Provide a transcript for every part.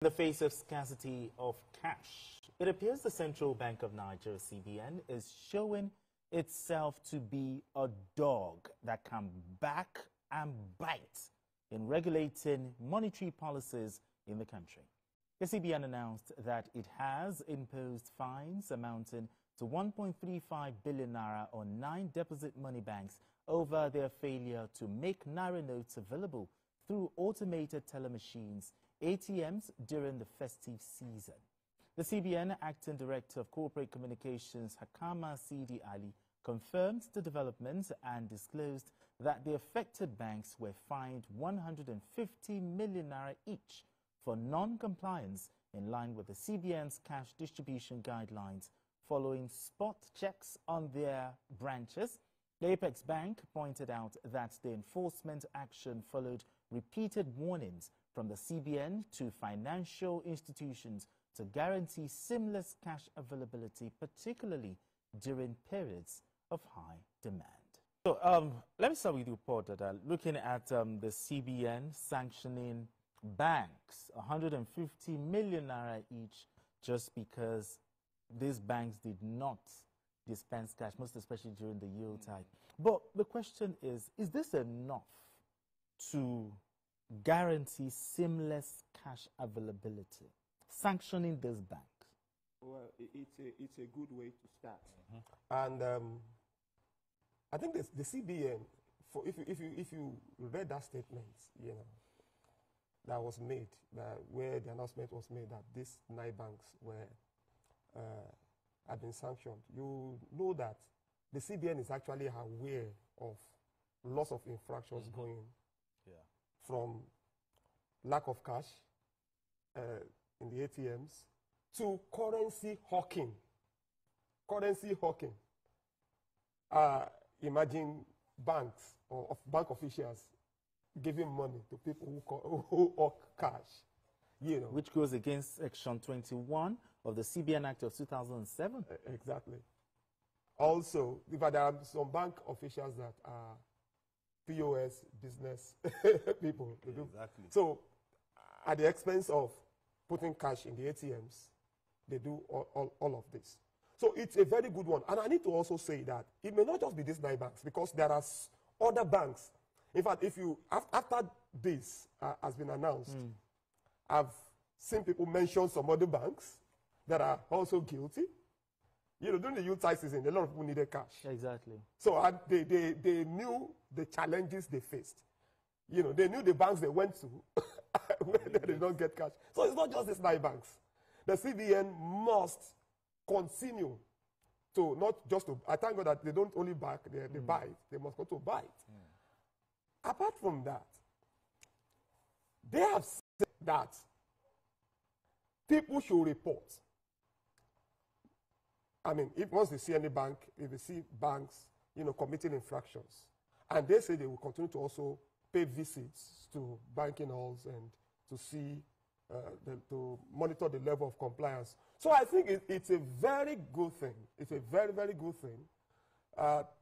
In the face of scarcity of cash, it appears the Central Bank of Nigeria, CBN, is showing itself to be a dog that can back and bite in regulating monetary policies in the country. The CBN announced that it has imposed fines amounting to 1.35 billion naira on 9 deposit money banks over their failure to make naira notes available through automated teller machines, ATMs, during the festive season. The CBN Acting Director of Corporate Communications, Hakama Sidi Ali, confirmed the developments and disclosed that the affected banks were fined 150 million naira each for non-compliance in line with the CBN's cash distribution guidelines following spot checks on their branches. The Apex Bank pointed out that the enforcement action followed repeated warnings from the CBN to financial institutions to guarantee seamless cash availability, particularly during periods of high demand. So let me start with you, Porter. Looking at the CBN sanctioning banks, 150 million naira each, just because these banks did not dispense cash, most especially during the yield time. But the question is this enough to guarantee seamless cash availability, sanctioning these banks? Well, it's a good way to start. And I think the CBN, if you read that statement, that was made, where the announcement was made that these 9 banks had been sanctioned, you know that the CBN is actually aware of lots of infractions going from lack of cash in the ATMs to currency hawking. Currency hawking. Imagine banks or bank officials giving money to people who hawk cash. Which goes against Section 21 of the CBN Act of 2007. Exactly. Also, there are some bank officials that are POS business people. Exactly. So, at the expense of putting cash in the ATMs, they do all of this. So, it's a very good one. And I need to also say that it may not just be these 9 banks, because there are other banks. In fact, after this has been announced, I've seen people mention some other banks that are also guilty. During the youth season, a lot of people needed cash. Exactly. So they knew the challenges they faced. They knew the banks they went to where they did not get cash. So it's not just these 9 banks. The CBN must continue to not just to, I thank God that they don't only back, they buy it. They must go to buy it. Apart from that, they have said that people should report. I mean, once they see any bank, if they see banks, committing infractions, and they say they will continue to also pay visits to banking halls and to see, to monitor the level of compliance. So I think it's a very good thing. It's a very, very good thing.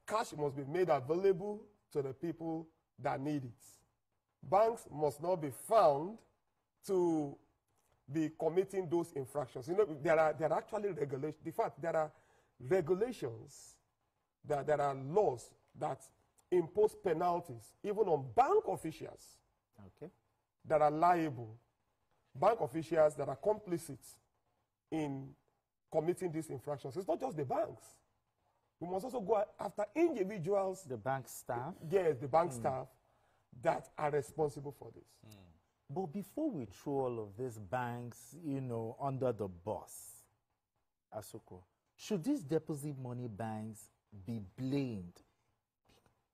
Cash must be made available to the people that need it. Banks must not be found to be committing those infractions. There are actually regulations. In fact, there are regulations, there are laws that impose penalties, even on bank officials that are liable, bank officials that are complicit in committing these infractions. It's not just the banks. We must also go after individuals. The bank staff? Yes, the bank staff that are responsible for this. But before we throw all of these banks, under the bus, Asuko, should these deposit money banks be blamed?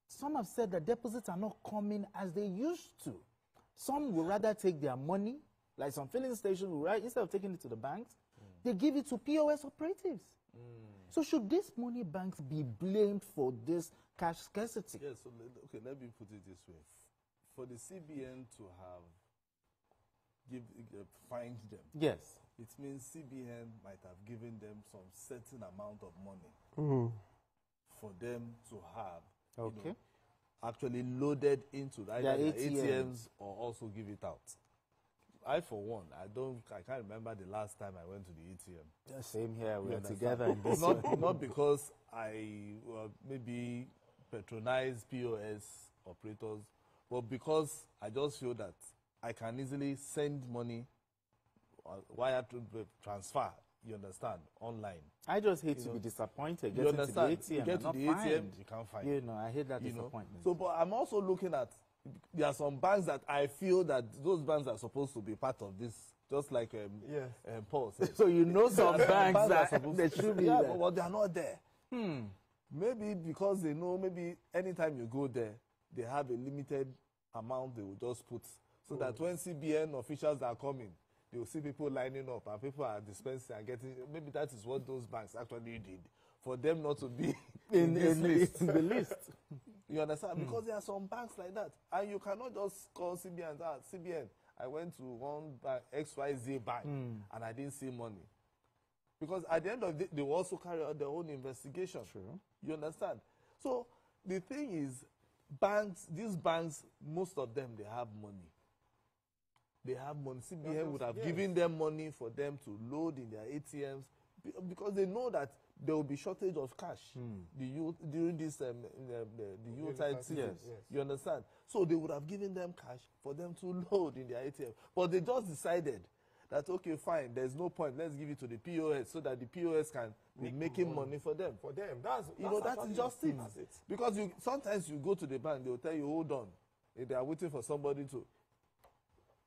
Some have said that deposits are not coming as they used to. Some will rather take their money, like some filling stations, instead of taking it to the banks, they give it to POS operatives. So should these money banks be blamed for this cash scarcity? Yes, so let me put it this way. For the CBN to have fined them, yes, it means CBN might have given them some certain amount of money for them to have actually loaded into either ATMs or also give it out. I for one, I can't remember the last time I went to the ATM. Yeah, same here. We You are understand? together in this. Not because I maybe patronize POS operators, but because I just feel that I can easily send money wire transfer. You understand? Online. I just hate to be disappointed. You Getting understand? to the ATM, You get to the ATM, you can't find. You know, I hate that You know? disappointment. So, but I'm also looking at, there are some banks that I feel that those banks are supposed to be part of this, just like Paul said. So you know some banks that supposed they to, should be yeah, there. but they are not there. Maybe because they know, maybe anytime you go there, they have a limited amount they will just put. So that when CBN officials are coming, they will see people lining up and people are dispensing and getting, maybe that is what those banks actually did, for them not to be in the list. You understand? Because there are some banks like that. And you cannot just call CBN and say, CBN, I went to one bank, XYZ bank, and I didn't see money. Because at the end of the day, they will also carry out their own investigation. True. You understand? So the thing is, banks, these banks, most of them, they have money. They have money. CBN would have given them money for them to load in their ATMs because they know that there will be shortage of cash during this the Yuletide season. Yes. You understand? So they would have given them cash for them to load in their ATM. But they just decided that, okay, fine, there's no point. Let's give it to the POS so that the POS can be making money for them. For them. That's That is just it. That's it. Because sometimes you go to the bank, they will tell you, hold on. If they are waiting for somebody to...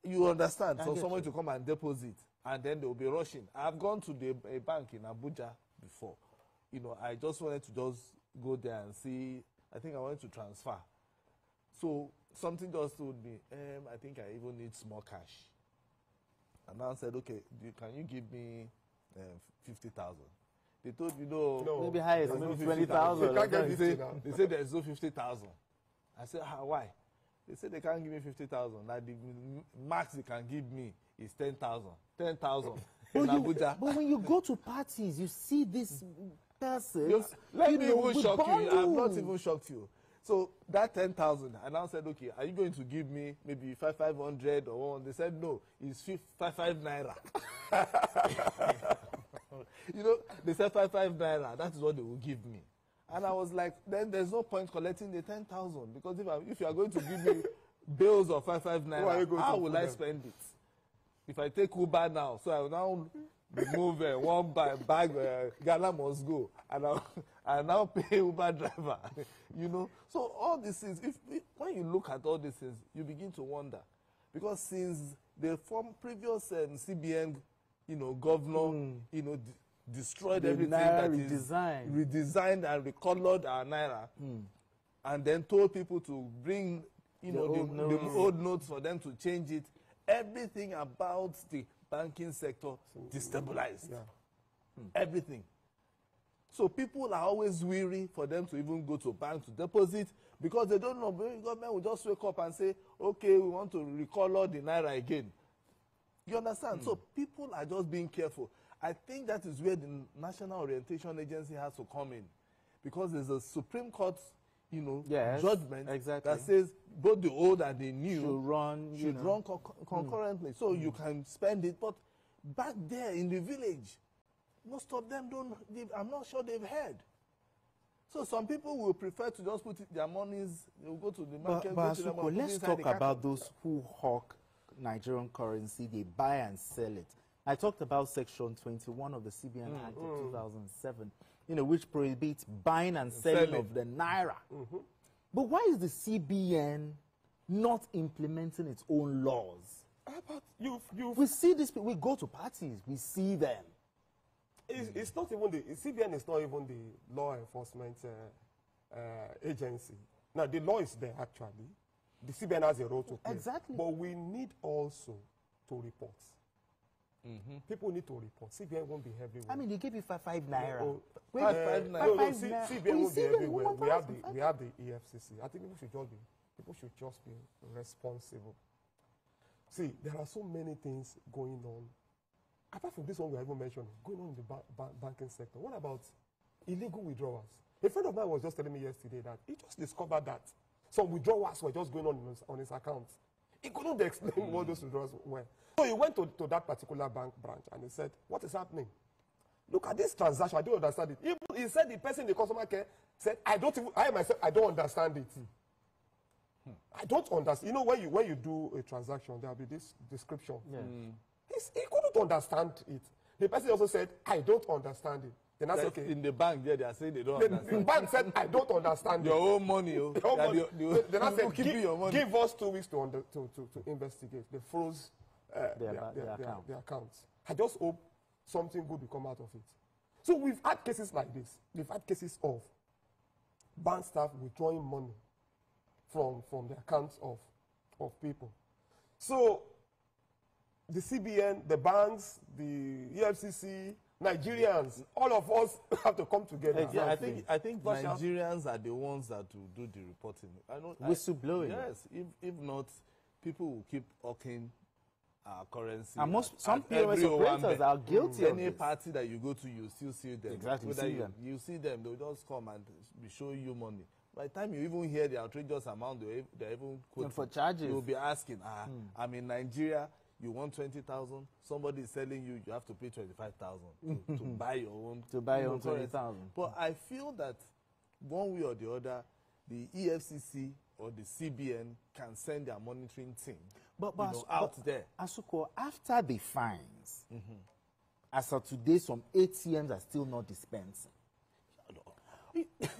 You understand? So somebody to come and deposit, and then they will be rushing. I've gone to a bank in Abuja before. You know, I just wanted to just go there and see. I think I wanted to transfer. So something just told me, I think I even need small cash. And I said, okay, can you give me 50,000? They told me, no. Maybe higher, maybe 20,000. They said there's no 50,000. I said, why? They said they can't give me 50,000. Like the max they can give me is 10,000. 10,000 in Abuja. But when you go to parties, you see this person. Let me even shock you. I'm not even shocked you. So that 10,000, I now said, okay, are you going to give me maybe 500 or 1? They said no, it's 55 naira. You know, they said 55 naira. That is what they will give me. And I was like, then there's no point collecting the 10,000 because if you are going to give me bills of 55 naira, how will I spend it? If I take Uber now, so I will now remove one bag, Ghana must go, and I now pay Uber driver. You know, so all these things. When you look at all these things, you begin to wonder, because since the previous CBN, governor, destroyed everything that is redesigned and recolored our naira, and then told people to bring the old notes for them to change it. Everything about the banking sector destabilized. Everything. So people are always weary for them to even go to bank to deposit because they don't know. The government will just wake up and say, okay, we want to recolor the naira again. You understand? So people are just being careful. I think that is where the National Orientation Agency has to come in, because there's a Supreme Court, judgment that says both the old and the new should run concurrently, so you can spend it. But back there in the village, most of them don't. I'm not sure they've heard. So some people will prefer to just put their monies. They'll go to the market. But let's talk about those who hawk Nigerian currency. They buy and sell it. I talked about Section 21 of the CBN Act of 2007, which prohibits buying and selling of the naira. But why is the CBN not implementing its own laws? We see this. We go to parties. We see them. It's not even the CBN is not even the law enforcement agency. Now the law is there actually. The CBN has a role to play. Exactly. But we need also to report. People need to report. CBN won't be everywhere. I mean, they give you 5 naira. 5 naira. CBN won't be everywhere. We have the EFCC. I think people should just be responsible. See, there are so many things going on. Apart from this one we have even mentioned, going on in the banking sector. What about illegal withdrawals? A friend of mine was just telling me yesterday that he just discovered that some withdrawals were just going on his account. He couldn't explain what those withdrawals were. So he went to that particular bank branch and he said, what is happening? Look at this transaction. I don't understand it. Even he said the person in the customer care said, I myself, I don't understand it. I don't understand. You know, when you do a transaction, there'll be this description. Yeah. He couldn't understand it. The person also said, I don't understand it. Then I said, okay. In the bank, they are saying they don't understand. The bank said, I don't understand your own money. Then I said, give us 2 weeks to investigate. They froze their accounts. I just hope something good will come out of it. So we've had cases like this. We've had cases of bank staff withdrawing money from the accounts of people. So the CBN, the banks, the EFCC, Nigerians, all of us have to come together. Yeah, I think Nigerians are the ones that will do the reporting. Whistleblowing. Yes, if not, people will keep hawking our currency. And some POS operators are guilty of any this. party that you go to, you still see them. Exactly, you see them, they'll just come and be showing you money. By the time you even hear the outrageous amount they're even quoting, for charges, you'll be asking, I'm in Nigeria, you want 20,000, somebody is selling you, you have to pay 25,000 to buy your own. To buy your own 20,000. But I feel that one way or the other, the EFCC or the CBN can send their monitoring team out there. Asuko, after the fines, as of today, some ATMs are still not dispensing.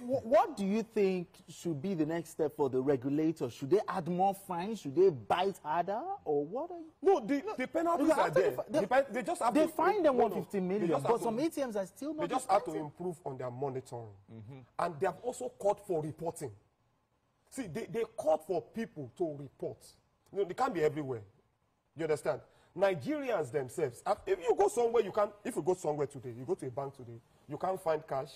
What do you think should be the next step for the regulator? Should they add more fines? Should they bite harder? Or what are you? No, the penalties are there. They just have to fine them 150 million, but some ATMs are still not. They just have to improve on their monitoring. And they have also called for reporting. See, they called for people to report. You know, they can't be everywhere. You understand? Nigerians themselves, if you go somewhere, if you go somewhere today, you go to a bank today, you can't find cash.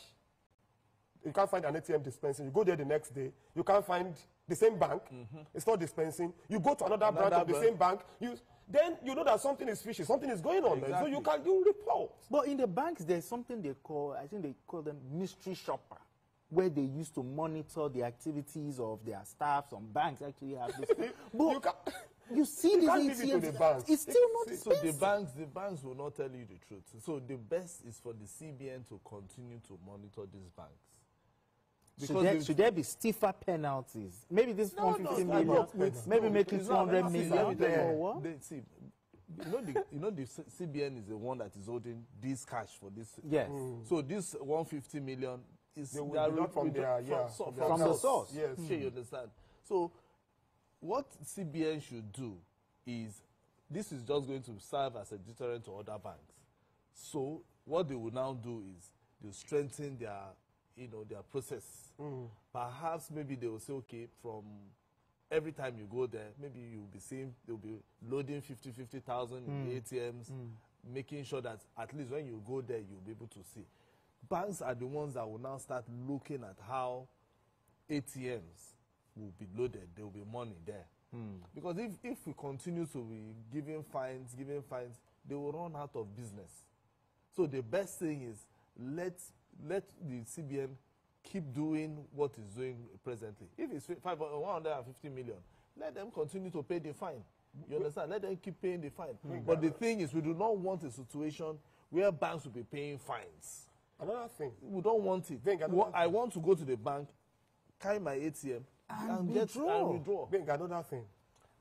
You can't find an ATM dispensing. You go there the next day, you can't find the same bank. It's not dispensing. You go to another branch of the same bank. Then you know that something is fishy. Something is going on. Exactly. So you report. But in the banks, there's something they call, I think they call them mystery shopper, where they used to monitor the activities of their staff. Some banks actually have this. But you see these ATMs, it's still not dispensing. So the banks will not tell you the truth. So the best is for the CBN to continue to monitor these banks. Should there be stiffer penalties? Maybe this 150 million, maybe make it 200 million. See, you know the CBN is the one that is holding this cash for this. Yes. So this 150 million is from the source. Yes. You understand? So what CBN should do is, this is just going to serve as a deterrent to other banks. So what they will now do is they'll strengthen their process. Perhaps maybe they will say, okay, from every time you go there, maybe you'll be seeing, they'll be loading 50,000 ATMs, making sure that at least when you go there, you'll be able to see. Banks are the ones that will now start looking at how ATMs will be loaded. There will be money there. Because if we continue to be giving fines, they will run out of business. So the best thing is let the CBN keep doing what it's doing presently. If it's 150 million, let them continue to pay the fine. You understand? Let them keep paying the fine. But the thing is, we do not want a situation where banks will be paying fines. Another thing. We don't want it. I want to go to the bank, carry my ATM, and withdraw. Another thing.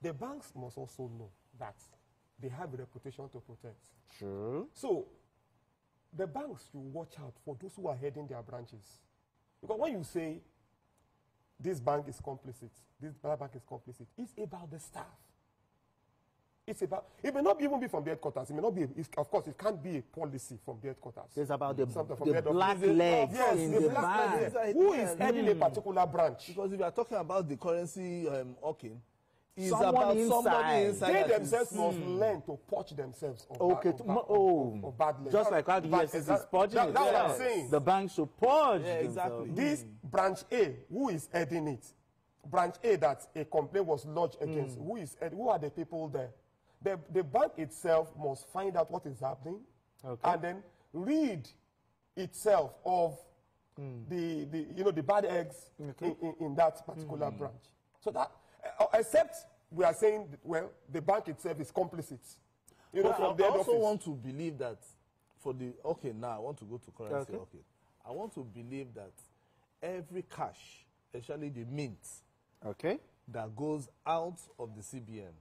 The banks must also know that they have a reputation to protect. Sure. So, the banks should watch out for those who are heading their branches. Because when you say this bank is complicit, this bank is complicit, it's about the staff. It may not even be from the headquarters. It may not be, of course, it can't be a policy from the headquarters. It's about the black legs in the bank. Who is heading a particular branch? Because if you are talking about the currency hawking, it's about somebody inside. They themselves must learn to purge themselves of bad legs. Just like how the EFCC is purging it. That's what I'm saying. The bank should purge. Yeah, exactly. This branch A, who is heading it? Branch A that a complaint was lodged against. Who are the people there? The bank itself must find out what is happening and then rid itself of the bad eggs in that particular branch. So that, except we are saying, well, the bank itself is complicit. You know, from the I head also office. want to believe that for the, okay, now I want to go to currency. Okay. I want to believe that every cash, especially the mint, that goes out of the CBN,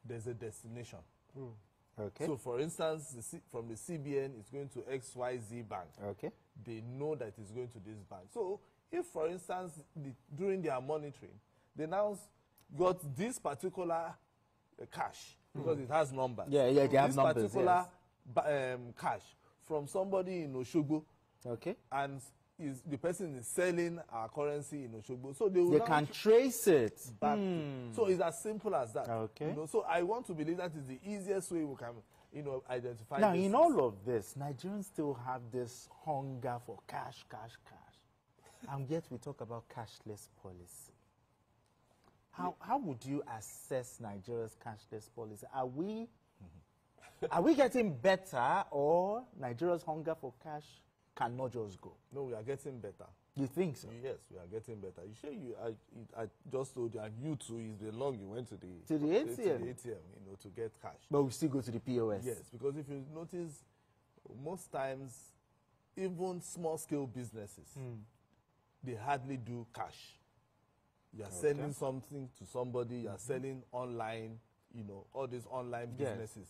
there's a destination. So, for instance, from the CBN, it's going to XYZ bank. They know that it's going to this bank. So, if, for instance, during their monitoring, they now got this particular cash, because it has numbers. They have numbers, this particular cash from somebody in Oshogbo. And the person is selling our currency in Oshogbo. So they can trace it back. So it's as simple as that. You know, so I want to believe that is the easiest way we can, you know, identify. Now, in all of this, Nigerians still have this hunger for cash. And yet we talk about cashless policy. How would you assess Nigeria's cashless policy? Are we getting better, or Nigeria's hunger for cash cannot just go? No, we are getting better. You think so? Yes, we are getting better. I just told you, and you too, it's been long you went to the ATM. To the ATM, you know, to get cash. But we still go to the POS. Yes, because if you notice, most times, even small-scale businesses, they hardly do cash. You are selling something to somebody, you are selling online, you know, all these online businesses.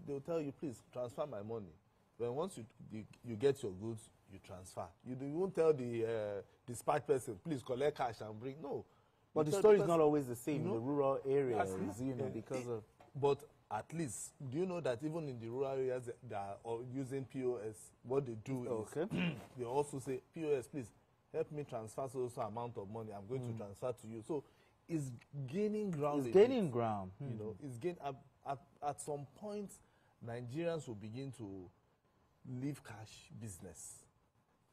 They'll tell you, please, transfer my money. When once you get your goods, you transfer. You won't tell the dispatch person, please collect cash and bring. No. But the story is not always the same in the rural areas, you know, because of... But at least, do you know that even in the rural areas that are using POS, what they do is, they also say, POS, please, help me transfer so amount of money. I'm going to transfer to you. So it's gaining ground. It's gaining ground. You know, it's gain at some point, Nigerians will begin to leave cash business.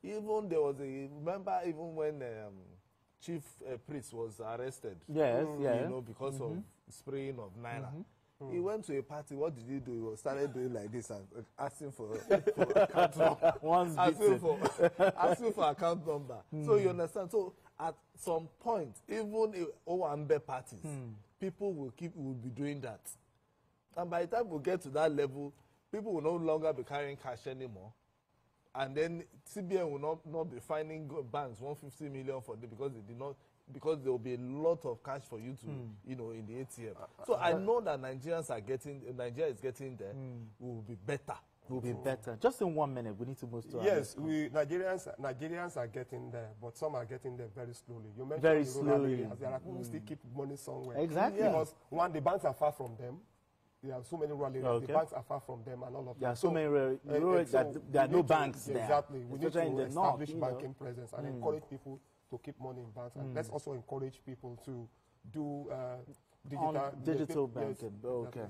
Even there was remember even when Chief Priest was arrested. You know, because of spraying of naira. He went to a party. What did he do? He started doing like this and asking for account number. Asking for account number. So you understand? So at some point, even Owambe parties, people will be doing that. And by the time we get to that level, people will no longer be carrying cash anymore. And then CBN will not be finding banks 150 million for them because there will be a lot of cash for you to, you know, in the ATM. So I know that Nigeria is getting there. We will be better. We'll be better. Just in 1 minute, we need to move to Yes, Nigerians are getting there, but some are getting there very slowly. You mentioned very the rural slowly. areas. There are people who still keep money somewhere. Exactly. Because one, the banks are far from them. There are so many rural areas. The banks are far from them and all of that. There are so many rural areas that there are no banks there. Exactly. We need to establish north, banking presence and encourage people to keep money in banks. And let's also encourage people to do digital banking. Yes, Okay.